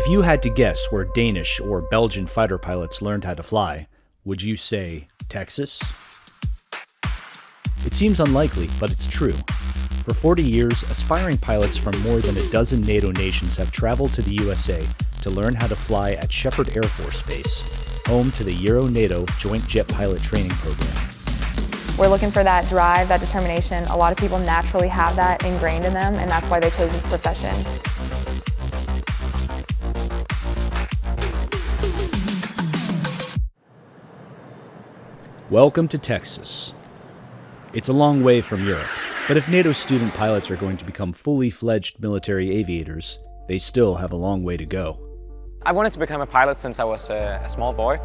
If you had to guess where Danish or Belgian fighter pilots learned how to fly, would you say Texas? It seems unlikely, but it's true. For 40 years, aspiring pilots from more than a dozen NATO nations have traveled to the USA to learn how to fly at Sheppard Air Force Base, home to the Euro-NATO Joint Jet Pilot Training Program. We're looking for that drive, that determination. A lot of people naturally have that ingrained in them, and that's why they chose this profession. Welcome to Texas. It's a long way from Europe, but if NATO student pilots are going to become fully fledged military aviators, they still have a long way to go. I wanted to become a pilot since I was a small boy,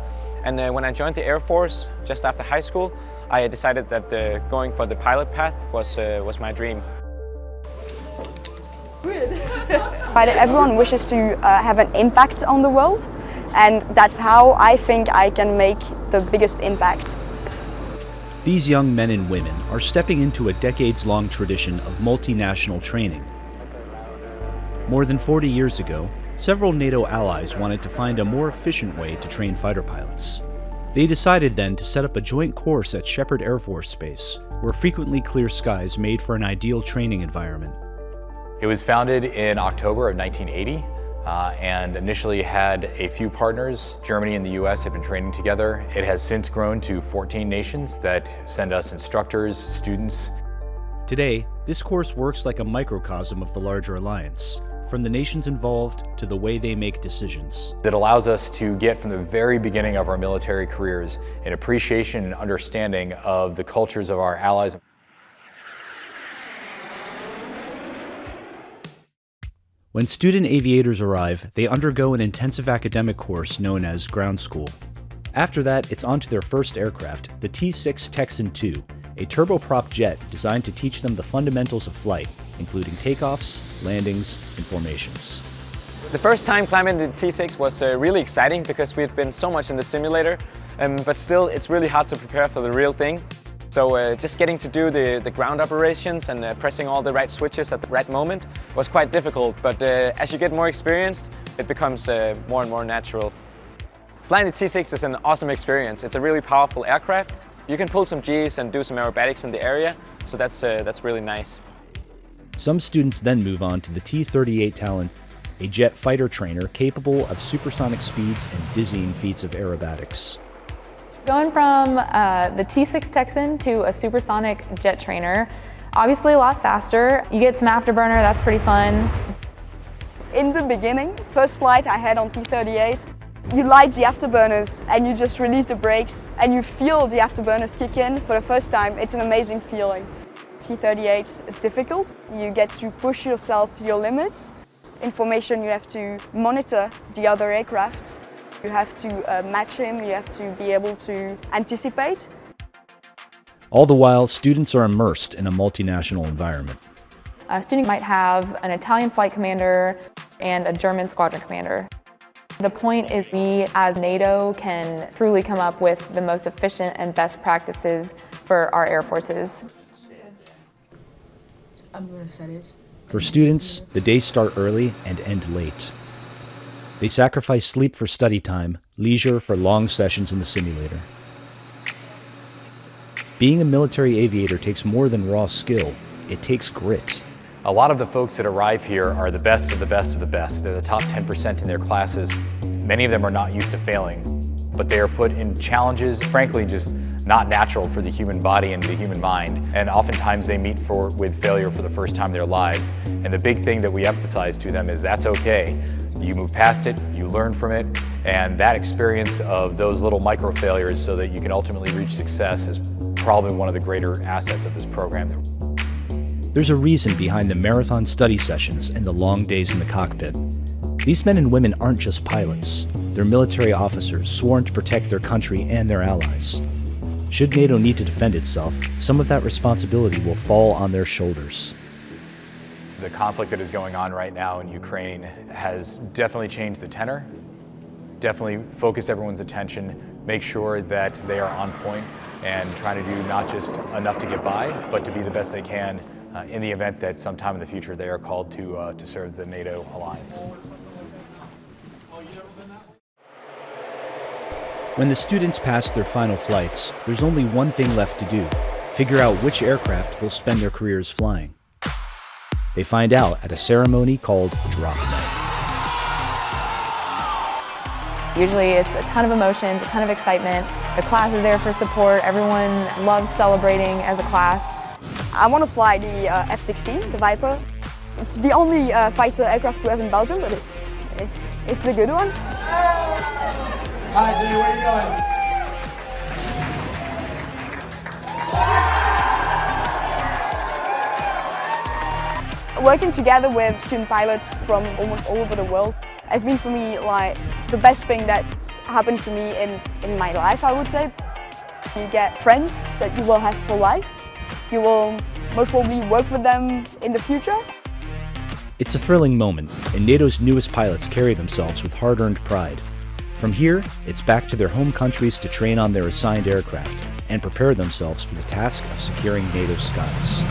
and when I joined the Air Force just after high school, I decided that going for the pilot path was my dream. Everyone wishes to have an impact on the world, and that's how I think I can make the biggest impact. These young men and women are stepping into a decades-long tradition of multinational training. More than 40 years ago, several NATO allies wanted to find a more efficient way to train fighter pilots. They decided then to set up a joint course at Sheppard Air Force Base, where frequently clear skies made for an ideal training environment. It was founded in October of 1980 and initially had a few partners. Germany and the US have been training together. It has since grown to 14 nations that send us instructors, students. Today, this course works like a microcosm of the larger alliance, from the nations involved to the way they make decisions. It allows us to get from the very beginning of our military careers an appreciation and understanding of the cultures of our allies. When student aviators arrive, they undergo an intensive academic course known as ground school. After that, it's on to their first aircraft, the T-6 Texan II, a turboprop jet designed to teach them the fundamentals of flight, including takeoffs, landings, and formations. The first time climbing the T6 was really exciting because we've been so much in the simulator, but still it's really hard to prepare for the real thing. So just getting to do the ground operations and pressing all the right switches at the right moment was quite difficult, but as you get more experienced, it becomes more and more natural. Flying the T6 is an awesome experience. It's a really powerful aircraft. You can pull some Gs and do some aerobatics in the area, so that's really nice. Some students then move on to the T-38 Talon, a jet fighter trainer capable of supersonic speeds and dizzying feats of aerobatics. Going from the T-6 Texan to a supersonic jet trainer, obviously a lot faster. You get some afterburner, that's pretty fun. In the beginning, first flight I had on T-38, you light the afterburners and you just release the brakes and you feel the afterburners kick in for the first time. It's an amazing feeling. T-38 is difficult. You get to push yourself to your limits. In formation, you have to monitor the other aircraft. You have to match him, you have to be able to anticipate. All the while, students are immersed in a multinational environment. A student might have an Italian flight commander and a German squadron commander. The point is we, as NATO, can truly come up with the most efficient and best practices for our air forces. I'm going to set it. For students, the days start early and end late. They sacrifice sleep for study time, leisure for long sessions in the simulator. Being a military aviator takes more than raw skill. It takes grit. A lot of the folks that arrive here are the best of the best of the best. They're the top 10% in their classes. Many of them are not used to failing, but they are put in challenges, frankly, just not natural for the human body and the human mind. And oftentimes they meet with failure for the first time in their lives. And the big thing that we emphasize to them is that's okay. You move past it, you learn from it, and that experience of those little micro failures so that you can ultimately reach success is probably one of the greater assets of this program. There's a reason behind the marathon study sessions and the long days in the cockpit. These men and women aren't just pilots. They're military officers sworn to protect their country and their allies. Should NATO need to defend itself, some of that responsibility will fall on their shoulders. The conflict that is going on right now in Ukraine has definitely changed the tenor, definitely focus everyone's attention, make sure that they are on point and trying to do not just enough to get by, but to be the best they can in the event that sometime in the future they are called to serve the NATO Alliance. When the students pass their final flights, there's only one thing left to do: figure out which aircraft they'll spend their careers flying. They find out at a ceremony called drop night. Usually it's a ton of emotions, a ton of excitement. The class is there for support. Everyone loves celebrating as a class. I want to fly the F-16, the Viper. It's the only fighter aircraft we have in Belgium, but it's a good one. Hi, Jimmy, where are you going? Working together with student pilots from almost all over the world has been for me like the best thing that's happened to me in my life, I would say. You get friends that you will have for life. You will most probably work with them in the future. It's a thrilling moment, and NATO's newest pilots carry themselves with hard-earned pride. From here, it's back to their home countries to train on their assigned aircraft and prepare themselves for the task of securing NATO skies.